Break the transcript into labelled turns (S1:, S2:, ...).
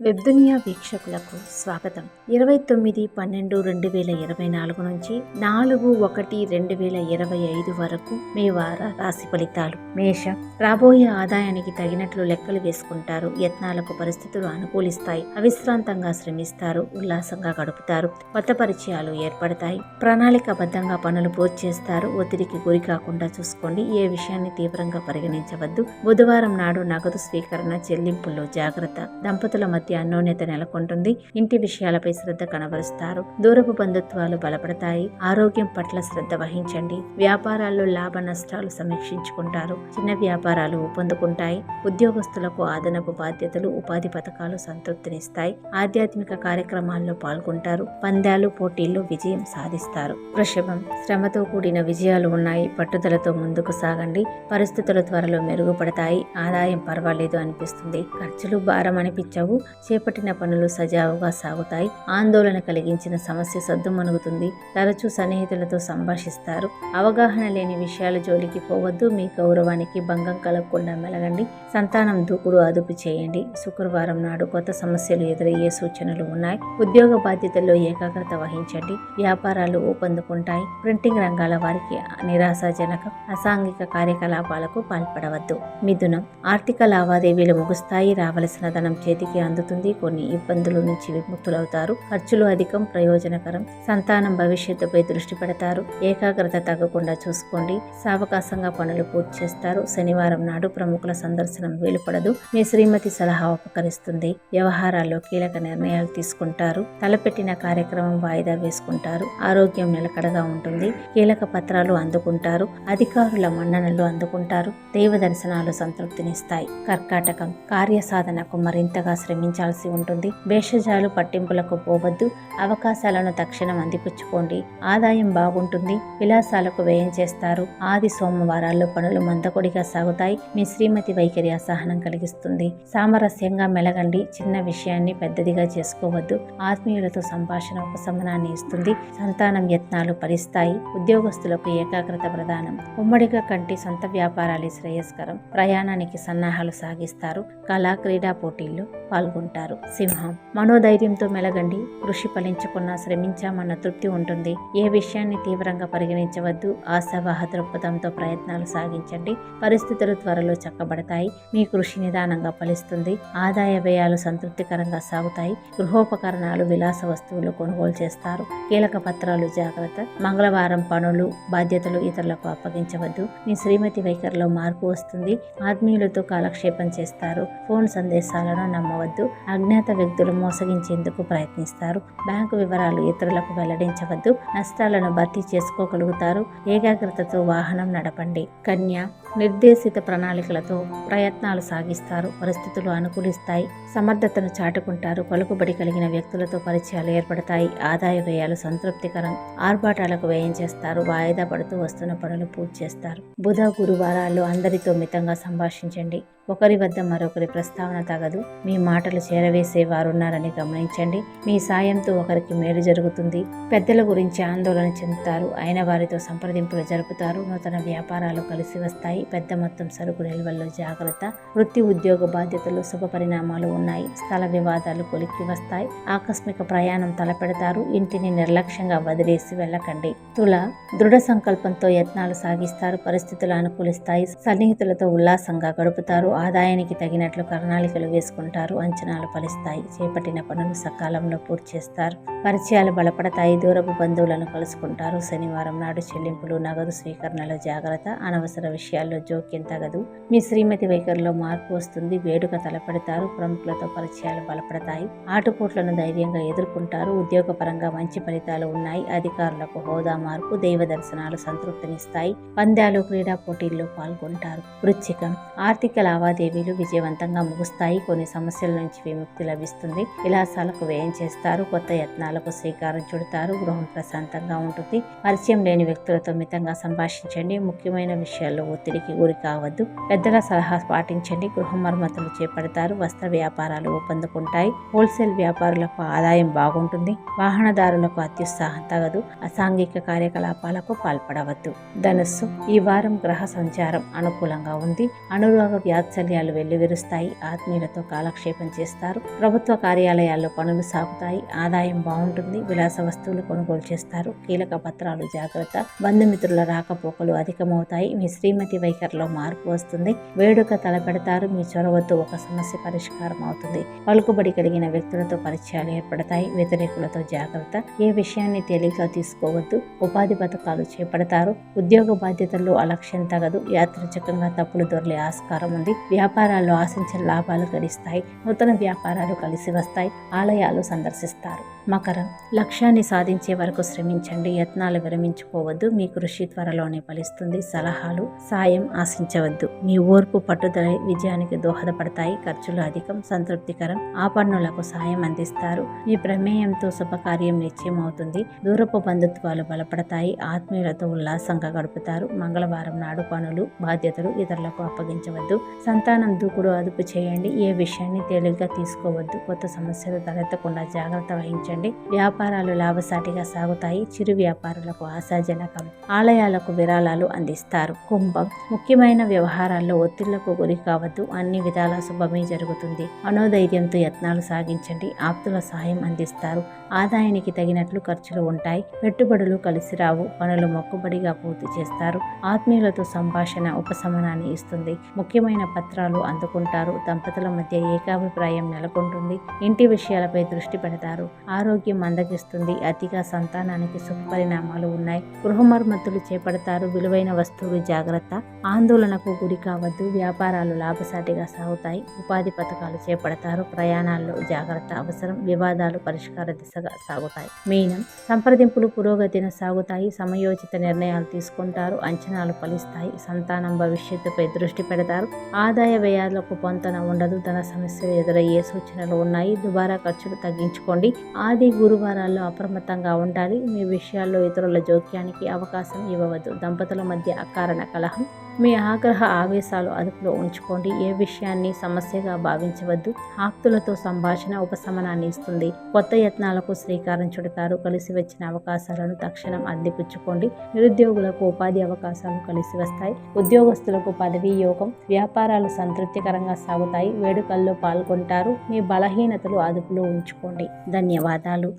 S1: వెబ్దునియా వీక్షకులకు స్వాగతం. 29/12/2024 నుంచి 4/1/2025 వరకు మే వార రాశి ఫలితాలు. మేషం, రాబోయే ఆదాయానికి తగినట్లు లెక్కలు వేసుకుంటారు. యత్నాలకు పరిస్థితులు అనుకూలిస్తాయి. అవిశ్రాంతంగా శ్రమిస్తారు. ఉల్లాసంగా గడుపుతారు. కొత్త పరిచయాలు ఏర్పడతాయి. ప్రణాళికాబద్ధంగా పనులు పూర్తి చేస్తారు. ఒత్తిడికి గురి కాకుండా చూసుకోండి. ఏ విషయాన్ని తీవ్రంగా పరిగణించవద్దు. బుధవారం నాడు నగదు స్వీకరణ, చెల్లింపుల్లో జాగ్రత్త. దంపతుల మధ్య అన్యోన్యత నెలకొంటుంది. ఇంటి విషయాలపై శ్రద్ధ కనబరుస్తారు. దూరపు బంధుత్వాలు బలపడతాయి. ఆరోగ్యం పట్ల శ్రద్ధ వహించండి. వ్యాపారాల్లో లాభ నష్టాలు సమీక్షించుకుంటారు. చిన్న వ్యాపారాలు ఊపందుకుంటాయి. ఉద్యోగస్తులకు అదనపు బాధ్యతలు, ఉపాధి పథకాలు సంతృప్తినిస్తాయి. ఆధ్యాత్మిక కార్యక్రమాల్లో పాల్గొంటారు. పందాలు, పోటీల్లో విజయం సాధిస్తారు. వృషభం, శ్రమతో కూడిన విజయాలు ఉన్నాయి. పట్టుదలతో ముందుకు సాగండి. పరిస్థితులు త్వరలో మెరుగుపడతాయి. ఆదాయం పర్వాలేదు అనిపిస్తుంది. ఖర్చులు భారం అనిపించవు. చేపట్టిన పనులు సజావుగా సాగుతాయి. ఆందోళన కలిగించిన సమస్య సద్దుమణుగుతుంది. తరచూ సన్నిహితులతో సంభాషిస్తారు. అవగాహన లేని విషయాల జోలికి పోవద్దు. మీ గౌరవానికి భంగం కలగకుండా మెలగండి. సంతానం దూకుడు అదుపు చేయండి. శుక్రవారం నాడు కొత్త సమస్యలు ఎదురయ్యే సూచనలు ఉన్నాయి. ఉద్యోగ బాధ్యతల్లో ఏకాగ్రత వహించండి. వ్యాపారాలు ఊపందుకుంటాయి. ప్రింటింగ్ రంగాల వారికి నిరాశాజనకం. అసాంఘిక కార్యకలాపాలకు పాల్పడవద్దు. మిథునం, ఆర్థిక లావాదేవీలు ముగుస్తాయి. రావలసిన ధనం చేతికి అందుతుంది. కొన్ని ఇబ్బందుల నుంచి విముక్తులవుతారు. ఖర్చులు అధికం, ప్రయోజనకరం. సంతానం భవిష్యత్తుపై దృష్టి పెడతారు. ఏకాగ్రత తగ్గకుండా చూసుకోండి. సావకాశంగా పనులు పూర్తి చేస్తారు. శనివారం నాడు ప్రముఖుల సందర్శనం వీలుపడదు. మీ శ్రీమతి సలహా ఉపకరిస్తుంది. వ్యవహారాల్లో కీలక నిర్ణయాలు తీసుకుంటారు. తలపెట్టిన కార్యక్రమం వాయిదా వేసుకుంటారు. ఆరోగ్యం నిలకడగా ఉంటుంది. కీలక పత్రాలు అందుకుంటారు. అధికారుల మన్ననలు అందుకుంటారు. దైవ దర్శనాలు సంతృప్తినిస్తాయి. కర్కాటకం, కార్యసాధనకు మరింతగా శ్రమించాల్సి ఉంటుంది. భేషజాలు పట్టింపులకు పోవద్దు. అవకాశాలను తక్షణం అందిపుచ్చుకోండి. ఆదాయం బాగుంటుంది. విలాసాలకు వ్యయం చేస్తారు. ఆది సోమవారాల్లో పనులు మందకొడిగా సాగుతాయి. మీ శ్రీమతి వైఖరి అసహనం కలిగిస్తుంది. సామరస్యంగా మెలగండి. చిన్న విషయాన్ని పెద్దదిగా చేసుకోవద్దు. ఆత్మీయులతో సంభాషణ ఉపశమనాన్ని ఇస్తుంది. సంతానం యత్నాలు ఫలిస్తాయి. ఉద్యోగస్తులకు ఏకాగ్రత ప్రధానం. ఉమ్మడిగా కంటి సొంత వ్యాపారాలు శ్రేయస్కరం. ప్రయాణానికి సన్నాహాలు సాగిస్తారు. కళా క్రీడా పోటీల్లో పాల్గొంటారు. సింహం, మనోధైర్యంతో మెలగండి. కృషి ఫలించకున్నా శ్రమించామన్న తృప్తి ఉంటుంది. ఏ విషయాన్ని తీవ్రంగా పరిగణించవద్దు. ఆశావాహ దృక్పథంతో ప్రయత్నాలు సాగించండి. పరిస్థితులు త్వరలో చక్కబడతాయి. మీ కృషి నిదానంగా ఫలిస్తుంది. ఆదాయ వ్యయాలు సంతృప్తికరంగా సాగుతాయి. గృహోపకరణాలు, విలాస వస్తువులు కొనుగోలు చేస్తారు. కీలక పత్రాలు జాగ్రత్త. మంగళవారం పనులు, బాధ్యతలు ఇతరులకు అప్పగించవద్దు. మీ శ్రీమతి వైఖరిలో మార్పు వస్తుంది. ఆత్మీయులతో కాలక్షేపం చేస్తారు. ఫోన్ సందేశాలను నమ్మవద్దు. అజ్ఞాత వ్యక్తులు మోసగించేందుకు ప్రయత్నిస్తారు. బ్యాంకు వివరాలు ఇతరులకు వెల్లడించవద్దు. నష్టాలను భర్తీ చేసుకోగలుగుతారు. ఏకాగ్రతతో వాహనం నడపండి. కన్య, నిర్దేశిత ప్రణాళికలతో ప్రయత్నాలు సాగిస్తారు. పరిస్థితులు అనుకూలిస్తాయి. సమర్థతను చాటుకుంటారు. పలుకుబడి కలిగిన వ్యక్తులతో పరిచయాలు ఏర్పడతాయి. ఆదాయ వ్యయాలు సంతృప్తికరం. ఆర్భాటాలకు వ్యయం చేస్తారు. వాయిదా పడుతూ వస్తున్న పనులు పూర్తి చేస్తారు. బుధ, గురువారాల్లో అందరితో మితంగా సంభాషించండి. ఒకరి వద్ద మరొకరి ప్రస్తావన తగదు. మీ మాటలు చేరవేసే వారున్నారని గమనించండి. మీ సాయంతో ఒకరికి మేలు జరుగుతుంది. పెద్దల గురించి ఆందోళన చెందుతారు. అయిన వారితో సంప్రదింపులు జరుపుతారు. నూతన వ్యాపారాలు కలిసి వస్తాయి. పెద్ద మొత్తం సరుకు నిల్వల్లో జాగ్రత్త. వృత్తి, ఉద్యోగ బాధ్యతలు, శుభ పరిణామాలు ఉన్నాయి. స్థల వివాదాలు కొలిక్కి వస్తాయి. ఆకస్మిక ప్రయాణం తలపెడతారు. ఇంటిని నిర్లక్ష్యంగా వదిలేసి వెళ్ళకండి. తుల, దృఢ సంకల్పంతో యత్నాలు సాగిస్తారు. పరిస్థితులు అనుకూలిస్తాయి. సన్నిహితులతో ఉల్లాసంగా గడుపుతారు. ఆదాయానికి తగినట్లు ప్రణాళికలు వేసుకుంటారు. అంచనాలు ఫలిస్తాయి. చేపట్టిన పనులు సకాలంలో పూర్తి చేస్తారు. పరిచయాలు బలపడతాయి. దూరపు బంధువులను కలుసుకుంటారు. శనివారం నాడు చెల్లింపులు, నగదు స్వీకరణలో జాగ్రత్త. అనవసర విషయాల్లో జోక్యం తగదు. మీ శ్రీమతి వైఖరిలో మార్పు వస్తుంది. వేడుక తలపెడతారు. ప్రముఖులతో పరిచయాలు బలపడతాయి. ఆటుపోట్లను ధైర్యంగా ఎదుర్కొంటారు. ఉద్యోగపరంగా మంచి ఫలితాలు ఉన్నాయి. అధికారులకు హోదా మార్పు, దైవ దర్శనాలు సంతృప్తినిస్తాయి. పందాలు, క్రీడా పోటీల్లో పాల్గొంటారు. వృశ్చికం, ఆర్థిక లావాదేవీలు విజయవంతంగా ముగుస్తాయి. కొన్ని సమస్యల నుంచి విముక్తి లభిస్తుంది. విలాసాలకు వ్యయం చేస్తారు. కొత్త యత్నాలకు శ్రీకారం చుడతారు. గృహం ప్రశాంతంగా ఉంటుంది. పరిచయం లేని వ్యక్తులతో మితంగా సంభాషించండి. ముఖ్యమైన విషయాల్లో ఒత్తిడికి గురి కావద్దు. పెద్దల సలహా పాటించండి. గృహ మరమ్మతులు చేపడతారు. వస్త్ర వ్యాపారాలు ఊపందుకుంటాయి. హోల్సేల్ వ్యాపారులకు ఆదాయం బాగుంటుంది. వాహనదారులకు అత్యుత్సాహం తగదు. అసాంఘిక కార్యకలాపాలకు పాల్పడవద్దు. ధనుస్సు, ఈ వారం గ్రహ సంచారం అనుకూలంగా ఉంది. అనురాగ వ్యాత్స వాత్సల్యాలు వెల్లివిరుస్తాయి. ఆత్మీయులతో కాలక్షేపం చేస్తారు. ప్రభుత్వ కార్యాలయాల్లో పనులు సాగుతాయి. ఆదాయం బాగుంటుంది. విలాస వస్తువులు కొనుగోలు చేస్తారు. కీలక పత్రాలు జాగ్రత్త. బంధుమిత్రుల రాకపోకలు అధికమవుతాయి. మీ శ్రీమతి వైఖరిలో మార్పు వస్తుంది. వేడుక తలపెడతారు. మీ చొరవతో ఒక సమస్య పరిష్కారం అవుతుంది. పలుకుబడి కలిగిన వ్యక్తులతో పరిచయాలు ఏర్పడతాయి. వ్యతిరేకులతో జాగ్రత్త. ఏ విషయాన్ని తేలిగ్గా తీసుకోవద్దు. ఉపాధి పథకాలు చేపడతారు. ఉద్యోగ బాధ్యతల్లో అలక్ష్యం తగదు. యాదృచ్ఛికంగా తప్పులు దొర్లే ఆస్కారం ఉంది. వ్యాపారాల్లో ఆశించిన లాభాలు గడిస్తాయి. నూతన వ్యాపారాలు కలిసి వస్తాయి. ఆలయాలు సందర్శిస్తారు. మకరం, లక్ష్యాన్ని సాధించే వరకు శ్రమించండి. యత్నాలు విరమించుకోవద్దు. మీ కృషి త్వరలోనే ఫలిస్తుంది. సలహాలు సాయం ఆశించవద్దు. మీ ఓర్పు పట్టుదల విజయానికి దోహదపడతాయి. ఖర్చులు అధికం, సంతృప్తికరం. ఆపన్నులకు సాయం అందిస్తారు. మీ ప్రమేయంతో శుభకార్యం నిశ్చయం అవుతుంది. దూరపు బంధుత్వాలు బలపడతాయి. ఆత్మీయులతో ఉల్లాసంగా గడుపుతారు. మంగళవారం నాడు పనులు బాధ్యతలు ఇతరులకు అప్పగించవద్దు. సంతానం దూకుడు అదుపు చేయండి. ఏ విషయాన్ని తేలిగ్గా తీసుకోవద్దు. కొత్త సమస్యలు తలెత్తకుండా జాగ్రత్త వహించండి. వ్యాపారాలు లాభసాటిగా సాగుతాయి. చిరు వ్యాపారులకు ఆశాజనకం. ఆలయాలకు విరాళాలు అందిస్తారు. కుంభం, ముఖ్యమైన వ్యవహారాల్లో ఒత్తిళ్లకు గురి కావద్దు. అన్ని విధాల శుభమే జరుగుతుంది. మనోధైర్యంతో యత్నాలు సాగించండి. ఆప్తుల సహాయం అందిస్తారు. ఆదాయానికి తగినట్లు ఖర్చులు ఉంటాయి. పెట్టుబడులు కలిసి రావు. పనులు మొక్కుబడిగా పూర్తి చేస్తారు. ఆత్మీయులతో సంభాషణ ఉపశమనాన్ని ఇస్తుంది. ముఖ్యమైన పత్రాలు అందుకుంటారు. దంపతుల మధ్య ఏకాభిప్రాయం నెలకొంటుంది. ఇంటి విషయాలపై దృష్టి పెడతారు. ఆరోగ్యం మందగిస్తుంది. అతిగా సంతానానికి శుభపరిణామాలు ఉన్నాయి. గృహ మరమ్మతులు చేపడతారు. విలువైన వస్తువులు జాగ్రత్త. ఆందోళనకు గురి కావద్దు. వ్యాపారాలు లాభసాటిగా సాగుతాయి. ఉపాధి పథకాలు చేపడతారు. ప్రయాణాల్లో జాగ్రత్త అవసరం. వివాదాలు పరిష్కార దిశగా సాగుతాయి. మీనం, సంప్రదింపులు పురోగతిన సాగుతాయి. సమయోచిత నిర్ణయాలు తీసుకుంటారు. అంచనాలు ఫలిస్తాయి. సంతానం భవిష్యత్తుపై దృష్టి పెడతారు. ఆదాయ వ్యయాలకు పొంతన ఉండదు. ధన సమస్యలు ఎదురయ్యే సూచనలు ఉన్నాయి. దుబారా ఖర్చులు తగ్గించుకోండి. ఆది గురువారాల్లో అప్రమత్తంగా ఉండాలి. మీ విషయాల్లో ఇతరుల జోక్యానికి అవకాశం ఇవ్వవద్దు. దంపతుల మధ్య అకారణ కలహం. మీ ఆగ్రహ ఆవేశాలు అదుపులో ఉంచుకోండి. ఏ విషయాన్ని సమస్యగా భావించవద్దు. ఆప్తులతో సంభాషణ ఉపశమనాన్ని ఇస్తుంది. కొత్త యత్నాలకు శ్రీకారం చుడతారు. కలిసి వచ్చిన అవకాశాలను తక్షణం అందిపుచ్చుకోండి. నిరుద్యోగులకు ఉపాధి అవకాశాలు కలిసి వస్తాయి. ఉద్యోగస్తులకు పదవీ యోగం. వ్యాపారాలు సంతృప్తికరంగా సాగుతాయి. వేడుకల్లో పాల్గొంటారు. మీ బలహీనతలు అదుపులో ఉంచుకోండి. ధన్యవాదాలు.